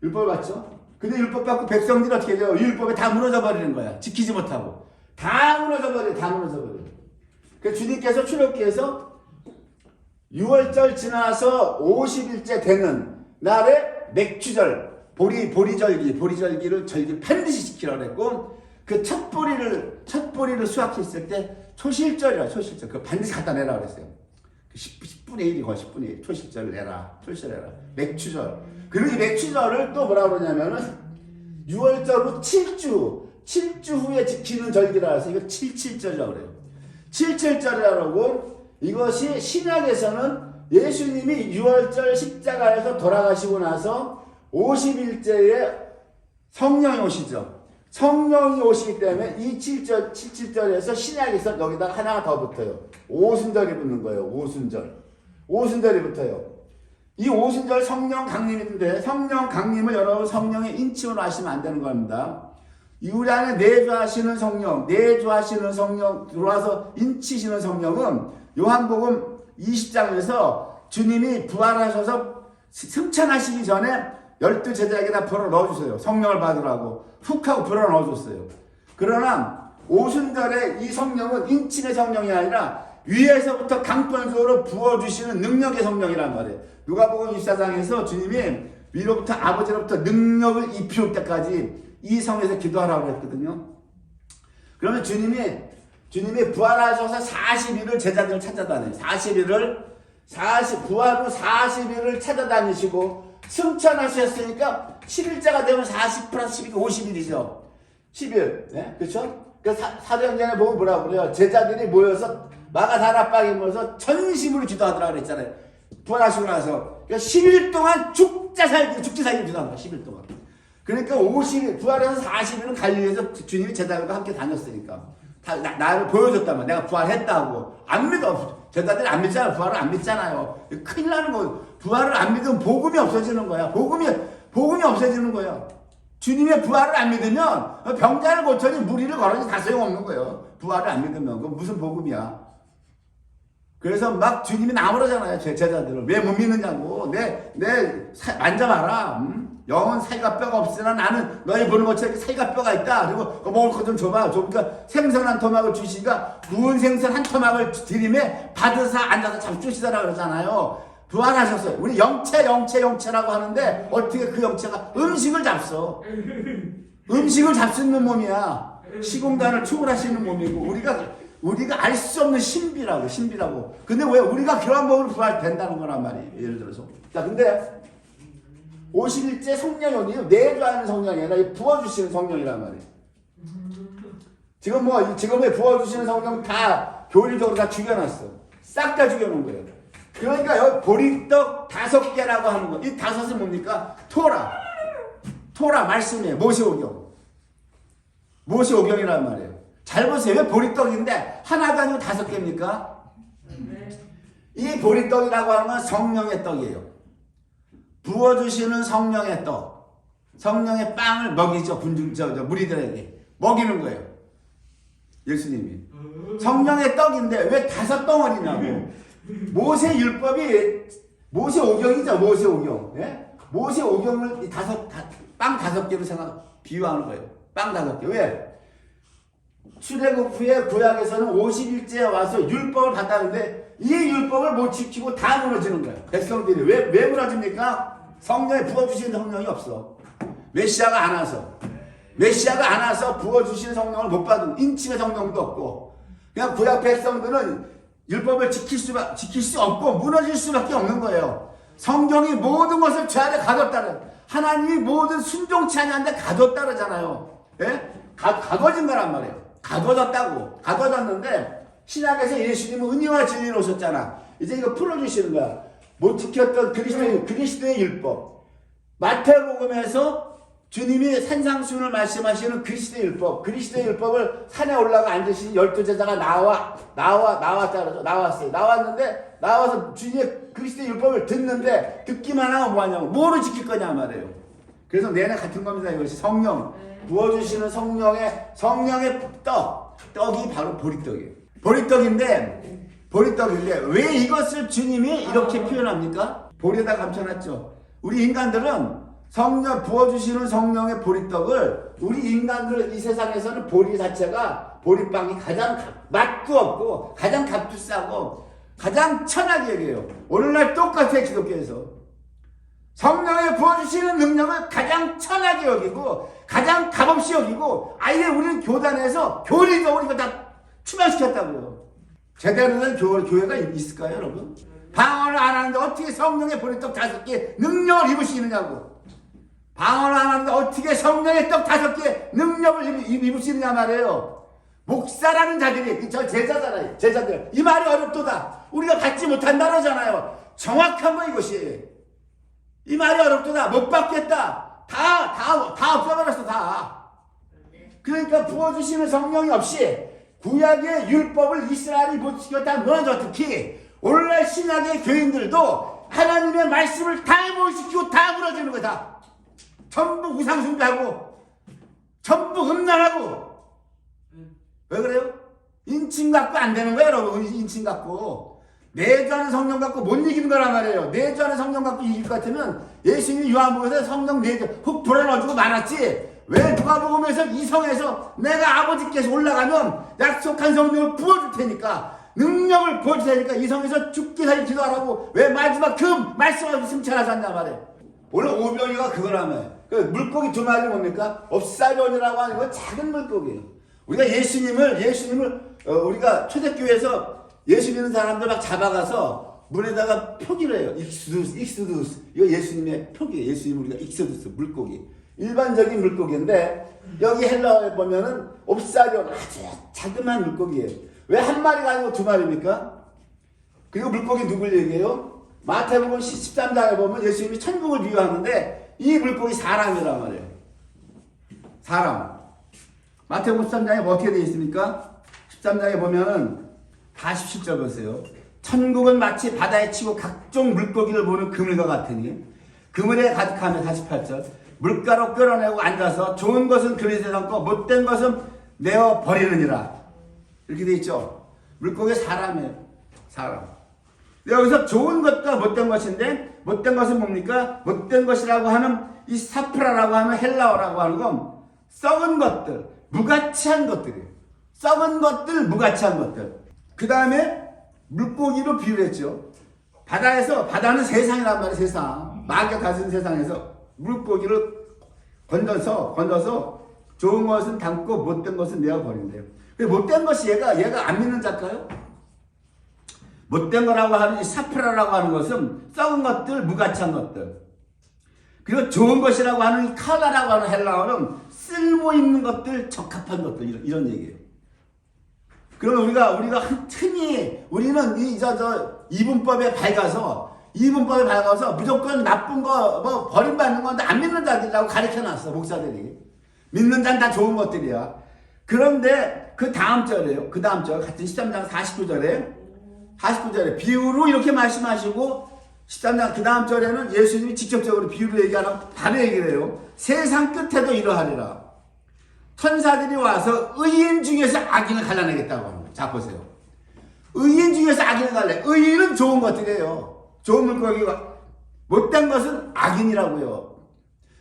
율법을 받죠? 근데 율법 받고 백성들이 어떻게 돼요? 율법에 다 무너져 버리는 거야. 지키지 못하고. 다 무너져 버려. 그래서 주님께서 출애굽기에서 6월절 지나서 50일째 되는 날에 맥추절, 보리절기를 반드시 지키라고 했고, 그 첫 보리를 수확했을 때 초실절이라, 초실절. 그거 반드시 갖다 내라 그랬어요. 10분의 1이 거의 10분의 1. 초실절을 내라. 맥추절. 그리고 이 맥추절을 또 뭐라 그러냐면은 6월절 후 7주 후에 지키는 절기라 해서 이거 77절이라고 그래요. 77절이라고 이것이 신약에서는 예수님이 6월절 십자가에서 돌아가시고 나서 50일째에 성령이 오시죠. 성령이 오시기 때문에 이 77절에서 신약에서 여기다가 하나가 더 붙어요. 오순절이 붙는 거예요. 오순절이 붙어요. 이 오순절 성령 강림인데 성령 강림을 여러분 성령의 인칭으로 하시면 안 되는 겁니다. 우리 안에 내주하시는 성령 들어와서 인치시는 성령은 요한복음 20장에서 주님이 부활하셔서 승천하시기 전에 12 제자에게다 불어 넣어주세요. 성령을 받으라고 훅 하고 불어 넣어줬어요. 그러나 오순절에 이 성령은 인친의 성령이 아니라 위에서부터 강권수로 부어주시는 능력의 성령이란 말이에요. 누가복음 24장에서 주님이 위로부터 아버지로부터 능력을 입히올 때까지 이 성에서 기도하라고 했거든요. 그러면 주님이 부활하셔서 40일을 제자들을 찾아다녀요. 부활 후 40일을 찾아다니시고 승천하셨으니까 10일째가 되면 40 플러스 12가 50일이죠. 10일. 네? 그렇죠? 그 사도행전에 보면 뭐라고 그래요? 제자들이 모여서 마가다락방에 모여서 전심으로 기도하더라 그랬잖아요. 부활하시고 나서. 그러니까 10일 동안 죽지 살기 기도한 거야. 10일 동안. 그러니까 50일, 부활해서 40일은 갈릴리에서 주님이 제자들과 함께 다녔으니까. 나를 보여줬다면 내가 부활했다고. 안 믿어. 제자들이 안 믿잖아요. 부활을 안 믿잖아요. 큰일 나는 거. 부활을 안 믿으면 복음이 없어지는 거야. 복음이 없어지는 거야. 주님의 부활을 안 믿으면 병자를 고쳐니 무리를 걸어니 다 소용없는 거예요. 부활을 안 믿으면. 그건 무슨 복음이야. 그래서 막 주님이 나무라잖아요. 제자들을. 왜 못 믿느냐고. 만져봐라. 영은 살과 뼈가 없으나 나는 너희 보는 것처럼 살과 뼈가 있다. 그리고 먹을 것 좀 줘봐. 그러니까 생선 한 토막을 주시니까 구운 생선 한 토막을 드림에 받으사 앉아서 잡수시더라 그러잖아요. 부활하셨어요. 우리 영체라고 하는데 어떻게 그 영체가 음식을 잡숴. 음식을 잡수는 몸이야. 시공간을 초월하시는 몸이고 우리가 알 수 없는 신비라고. 근데 왜 우리가 그런 몸으로 부활된다는 거란 말이에요. 예를 들어서. 자, 근데 50일째 성령이 내주하는 성령이 아니라 부어주시는 성령이란 말이에요. 지금 부어주시는 성령 다 교리적으로 다 죽여놨어. 싹 다 죽여놓은 거예요. 그러니까 여기 보리떡 5개라고 하는 거. 이 5은 뭡니까? 토라 말씀이에요. 모세오경이란 말이에요. 잘 보세요. 왜 보리떡인데 하나가 아니고 5개입니까? 이 보리떡이라고 하는 건 성령의 떡이에요. 부어주시는 성령의 떡. 성령의 빵을 먹이죠. 무리들에게. 먹이는 거예요. 예수님이. 성령의 떡인데 왜 5덩어리냐고. 모세오경이죠. 모세오경. 예? 모세오경을 빵 5개로 비유하는 거예요. 빵 5개. 왜? 출애굽 후에 구약에서는 50일째 와서 율법을 받았는데 이 율법을 못 지키고 다 무너지는 거예요. 백성들이. 왜 무너집니까? 성령에 부어주시는 성령이 없어. 메시아가 안 와서 부어주시는 성령을 못 받은 인침의 성령도 없고 그냥 구약 백성들은 율법을 지킬 수 없고 무너질 수밖에 없는 거예요. 성경이 모든 것을 죄 아래 가뒀다는 하나님이 모든 순종치 않는데 가뒀다잖아요. 예? 가둬진 거란 말이에요. 가둬졌는데 신약에서 예수님은 은혜와 진리로 오셨잖아. 이제 이거 풀어주시는 거야. 못 지켰던 그리스도의 율법. 마태복음에서 주님이 산상수훈을 말씀하시는 그리스도의 율법을 산에 올라가 앉으신 12제자가 나왔어요. 나와서 주님의 그리스도의 율법을 듣는데 듣기만 하면 뭐하냐고. 뭐로 지킬 거냐 말이에요. 그래서 내내 같은 겁니다. 이것이 성령. 부어주시는 성령의 떡이 바로 보리떡이에요. 보리떡인데 왜 이것을 주님이 이렇게 표현합니까? 보리에다 감춰놨죠. 우리 인간들은 부어주시는 성령의 보리떡을 우리 인간들 이 세상에서는 보리 자체가 보리빵이 가장 맛도 없고 가장 값도 싸고 가장 천하게 여겨요. 오늘날 똑같아요. 기독교에서. 성령의 부어주시는 능력을 가장 천하게 여기고 가장 값없이 여기고 아예 우리는 교단에서 교리적으로 이거 다 추방시켰다고요. 제대로 된 교회가 있을까요, 여러분? 방언을 안 하는데 어떻게 성령의 보리떡 5개 능력을 입을 수 있느냐고. 방언을 안 하는데 어떻게 성령의 떡 5개 능력을 입을 수 있느냐 말이에요. 목사라는 자들이 제자잖아요. 제자들 이 말이 어렵도다. 우리가 받지 못한다잖아요. 정확한 거 이것이. 이 말이 어렵도다. 못 받겠다. 다 없어버렸어. 다. 그러니까 부어주시는 성령이 없이 구약의 율법을 이스라엘이 못 지켰다. 무너져. 특히 오늘날 신약의 교인들도 하나님의 말씀을 다 못 지키고 다 무너지는 거다. 전부 우상숭배하고 전부 음란하고. 왜 그래요? 인칭 갖고 안 되는 거예요, 여러분. 인칭 갖고. 내주하는 성령 갖고 못 이기는 거란 말이에요. 내주하는 성령 갖고 이길 것 같으면 예수님이 요한복음에서 성령 내주 훅 불어넣어주고 말았지. 왜 누가복음에서 이성에서 내가 아버지께서 올라가면 약속한 성령을 부어줄 테니까 능력을 부어줄 테니까 이성에서 죽기 전에 기도 안 하고 왜 마지막 그 말씀을 승천하지 않냐 말이에요. 오늘 오병이가 그거라며. 그 물고기 2마리 뭡니까? 업사변이라고 하는 건 작은 물고기예요. 우리가 예수님을 우리가 초대교회에서 예수 믿는 사람들 막 잡아가서 물에다가 표기를 해요. 익스두스. 이거 예수님의 표기예요. 예수님 우리가 익스두스, 물고기. 일반적인 물고기인데 여기 헬라어에 보면은 옵사리온 아주 자그마한 물고기예요. 왜 한 마리가 아니고 2마리입니까? 그리고 물고기 누굴 얘기해요? 마태복음 13장에 보면 예수님이 천국을 비유하는데 이 물고기 사람이란 말이에요. 사람. 마태복음 13장에 뭐 어떻게 되어 있습니까? 13장에 보면은 47절 보세요. 천국은 마치 바다에 치고 각종 물고기를 보는 그물과 같으니 그물에 가득하며 48절 물가로 끌어내고 앉아서 좋은 것은 그릇에 담고 못된 것은 내어 버리느니라. 이렇게 돼 있죠. 물고기 사람이에요. 사람. 여기서 좋은 것과 못된 것인데 못된 것은 뭡니까? 못된 것이라고 하는 이 사프라라고 하는 헬라어라고 하는 건 썩은 것들, 무가치한 것들이에요. 썩은 것들, 무가치한 것들. 그 다음에 물고기로 비유를 했죠. 바다는 세상이란 말이에요. 세상. 마귀가 가진 세상에서 물고기를 건져서 좋은 것은 담고 못된 것은 내어 버린대요. 못된 것이 얘가 안 믿는 자일까요? 못된 거라고 하는 이 사프라라고 하는 것은 썩은 것들, 무가치한 것들. 그리고 좋은 것이라고 하는 이 칼라라고 하는 헬라어는 쓸모 있는 것들, 적합한 것들 이런 얘기예요. 그러면 우리가 흔히 우리는 이분법에 밝아서 무조건 나쁜 거 뭐 버림받는 건데 안 믿는 자들이라고 가르쳐놨어 목사들이. 믿는 자는 다 좋은 것들이야. 그런데 그 다음 절에요. 그 다음 절 같은 13장 49절에 비유로 이렇게 말씀하시고 13장 그 다음 절에는 예수님이 직접적으로 비유로 얘기하는 바로 얘기를 해요. 세상 끝에도 이러하리라. 천사들이 와서 의인 중에서 악인을 갈라내겠다고 합니다. 자 보세요. 의인 중에서 악인을 갈래. 의인은 좋은 것들이에요. 좋은 물고기가 못된 것은 악인이라고요.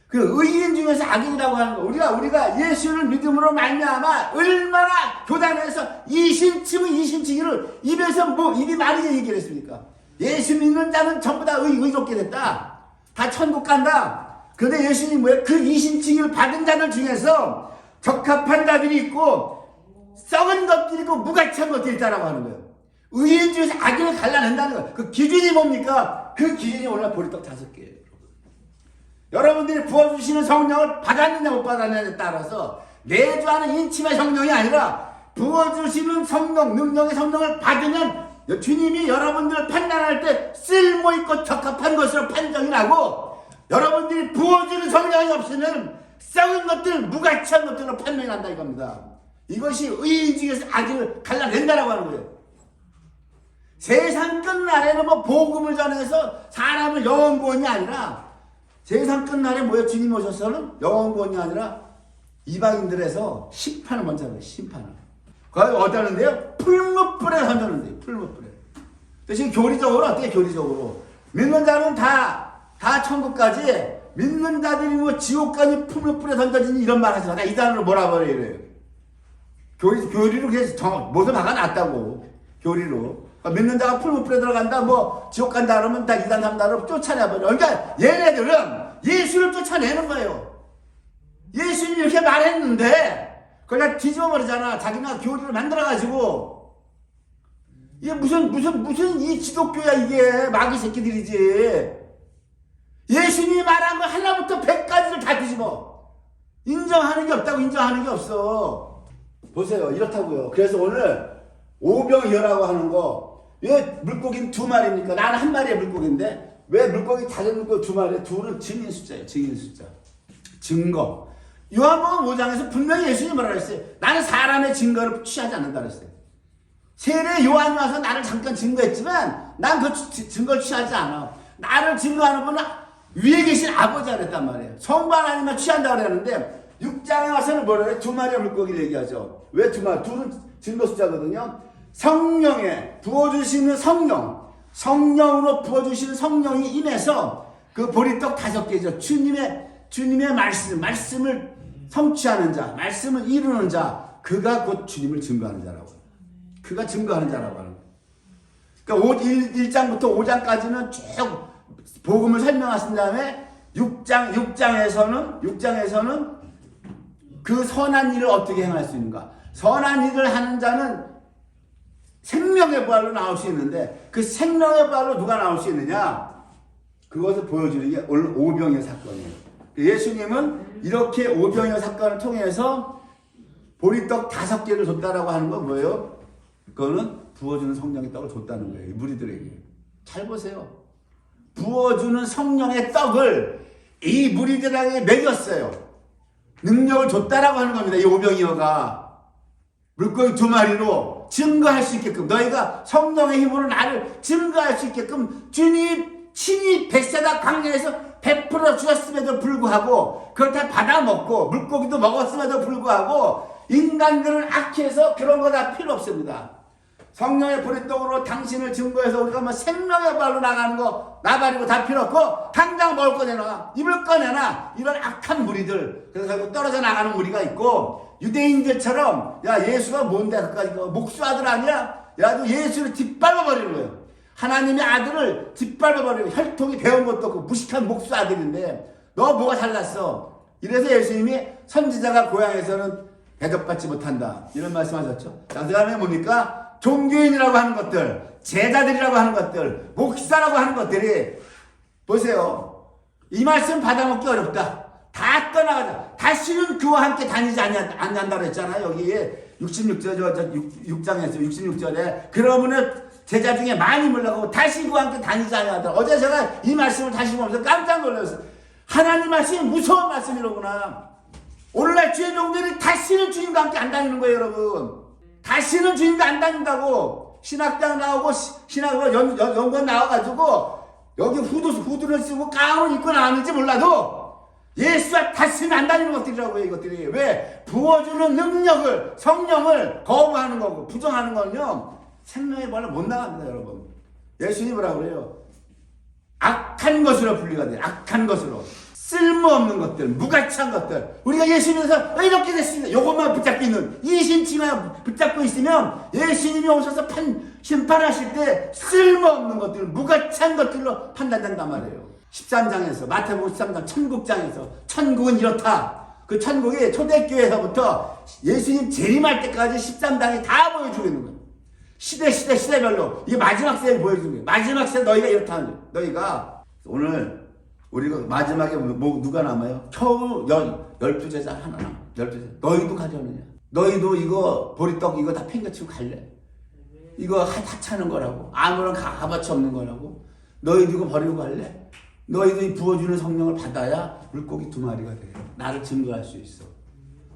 그 의인 중에서 악인이라고 하는 거 우리가 예수를 믿음으로 말미암아 얼마나 교단에서 이신칭의를 입에서 입이 마르게 얘기를 했습니까? 예수 믿는 자는 전부 다 의롭게 됐다. 다 천국 간다. 그런데 예수님이 뭐예요? 그 이신칭의를 받은 자들 중에서 적합한 자들이 있고 썩은 것들이 있고 무가치한 것들이 있다라고 하는 거예요. 의인 중에서 악인을 갈라낸다는 거예요. 그 기준이 뭡니까? 그 기준이 오늘 보리떡 5개예요. 여러분들이 부어주시는 성령을 받았느냐 못 받았느냐에 따라서 내주하는 인침의 성령이 아니라 부어주시는 성령, 능력의 성령을 받으면 주님이 여러분들을 판단할 때 쓸모있고 적합한 것으로 판정이 나고 여러분들이 부어주는 성령이 없으면 썩은 것들, 무가치한 것들로 판명이 난다 이겁니다. 이것이 의인 중에서 악인을 갈라낸다라고 하는 거예요. 세상 끝날에는 복음을 전해서 사람을 영원구원이 아니라 세상 끝날에 뭐예요? 주님 오셔서는 영원구원이 아니라 이방인들에서 심판을 먼저 하는 거예요. 심판을. 거기 어디 하는데요? 풀무불에 던졌는데요. 풀무불에. 지금 교리적으로 어때요? 교리적으로. 믿는 자는 다 천국까지 믿는 자들이 지옥까지 풀무불에 던져지니 이런 말 하지 마. 나 이 단어로 뭐라 그래 이래요. 교리로 그래서 못을 박아놨다고. 교리로. 믿는 자가 풀무불에 들어간다, 지옥 간다 그러면 다 2단, 3단으로 쫓아내버려. 그러니까 얘네들은 예수를 쫓아내는 거예요. 예수님이 이렇게 말했는데, 그걸 다 뒤집어버리잖아. 자기가 교리를 만들어가지고. 이게 무슨 이 기독교야, 이게. 마귀 새끼들이지. 예수님이 말한 거 하나부터 100까지를 다 뒤집어. 인정하는 게 없다고 인정하는 게 없어. 보세요. 이렇다고요. 그래서 오늘 오병이어라고 하는 거, 왜 물고기는 2마리입니까? 나는 1마리의 물고기인데 왜 물고기 다른 물고기 2마리? 둘은 증인 숫자예요. 증인 숫자. 증거. 요한복음 5장에서 분명히 예수님이 뭐라 그랬어요? 나는 사람의 증거를 취하지 않는다 그랬어요. 세례 요한이 와서 나를 잠깐 증거했지만 난 그 증거를 취하지 않아. 나를 증거하는 분은 위에 계신 아버지가 그랬단 말이에요. 성부 하나님만 취한다고 그랬는데 6장에 와서는 뭐라 그래요? 2마리의 물고기를 얘기하죠. 왜 2마리? 둘은 증거 숫자거든요. 성령에 부어주시는 성령으로 부어주시는 성령이 임해서 그 보리떡 5개죠. 주님의 말씀을 성취하는 자, 말씀을 이루는 자, 그가 곧 주님을 증거하는 자라고. 그가 증거하는 자라고 하는 거예요. 그러니까 1장부터 5장까지는 쭉 복음을 설명하신 다음에 6장에서는 그 선한 일을 어떻게 행할 수 있는가. 선한 일을 하는 자는 생명의 부활로 나올 수 있는데 그 생명의 부활로 누가 나올 수 있느냐? 그것을 보여주는 게 오늘 오병이어 사건이에요. 예수님은 이렇게 오병이어 사건을 통해서 보리떡 5개를 줬다라고 하는 건 뭐예요? 그거는 부어주는 성령의 떡을 줬다는 거예요. 무리들에게. 잘 보세요. 부어주는 성령의 떡을 이 무리들에게 먹였어요. 능력을 줬다라고 하는 겁니다. 이 오병이어가. 물고기 2마리로 증거할 수 있게끔, 너희가 성령의 힘으로 나를 증거할 수 있게끔 주님 친히 벳세다 광야에서 베풀어 주었음에도 불구하고 그걸 다 받아먹고 물고기도 먹었음에도 불구하고 인간들은 악해서 그런 거 다 필요 없습니다. 성령의 보리떡으로 당신을 증거해서 우리가 뭐 생명의 발로 나가는 거 나발이고 다 필요 없고 당장 먹을 거 내놔, 입을 꺼내놔, 이런 악한 무리들. 그래서 결국 떨어져 나가는 무리가 있고, 유대인들처럼 야 예수가 뭔데 그까지 목수 아들 아니야? 야 너 예수를 뒷밟아버리는 거예요. 하나님의 아들을 뒷밟아버리고 혈통이 배운 것도 없고 무식한 목수 아들인데 너 뭐가 잘났어? 이래서 예수님이 선지자가 고향에서는 대접받지 못한다 이런 말씀하셨죠. 자, 그 다음에 뭡니까? 종교인이라고 하는 것들, 제자들이라고 하는 것들, 목사라고 하는 것들이 보세요. 이 말씀 받아먹기 어렵다. 다 떠나가자. 다시는 그와 함께 다니지 않는다 그랬잖아요. 여기에 6장에서 66절에 그러면은 제자 중에 많이 물러가고 다시 그와 함께 다니지 않는다. 어제 제가 이 말씀을 다시 보면서 깜짝 놀랐어요. 하나님 말씀이 무서운 말씀이로구나. 오늘날 주의 종들이 다시는 주님과 함께 안 다니는 거예요, 여러분. 다시는 주님과 안 다닌다고. 신학당 나오고 연구원 나와가지고 여기 후드를 쓰고 가운을 입고 나왔는지 몰라도 예수와 다시는 안 다니는 것들이라고요. 이것들이 왜? 부어주는 능력을, 성령을 거부하는 거고 부정하는 건요 생명의 발로 못 나갑니다. 여러분, 예수님이 뭐라고 그래요? 악한 것으로 분리가 돼요. 악한 것으로. 쓸모없는 것들, 무가치한 것들. 우리가 예수님에서 이렇게 됐습니다. 이것만 붙잡고 있는, 이신칭만 붙잡고 있으면 예수님이 오셔서 심판하실 때 쓸모없는 것들, 무가치한 것들로 판단된단 말이에요. 13장에서, 마태복음 13장 천국장에서 천국은 이렇다. 그 천국이 초대교회에서부터 예수님 재림할 때까지 13장이 다 보여주고 있는 거예요. 시대별로. 이게 마지막 세를 보여주는 거예요. 마지막 세 너희가 이렇다는 거예요. 너희가 오늘 우리가 마지막에 누가 남아요? 겨우 12제자 하나 남아. 12제자. 너희도 가져오느냐? 너희도 이거 보리떡 이거 다 팽개치고 갈래? 이거 하찮은 거라고. 아무런 값어치 없는 거라고. 너희도 이거 버리고 갈래? 너희도 이 부어주는 성령을 받아야 물고기 2마리가 돼요. 나를 증거할 수 있어.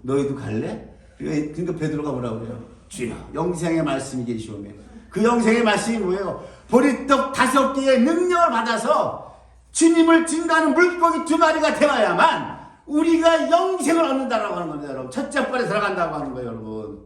너희도 갈래? 그러니까 베드로가 뭐라고 그래요? 주여, 영생의 말씀이 계시오며. 그 영생의 말씀이 뭐예요? 보리떡 5개의 능력을 받아서 주님을 증거하는 물고기 2마리가 되어야만 우리가 영생을 얻는다라고 하는 겁니다, 여러분. 첫째 벌에 들어간다고 하는 거예요, 여러분.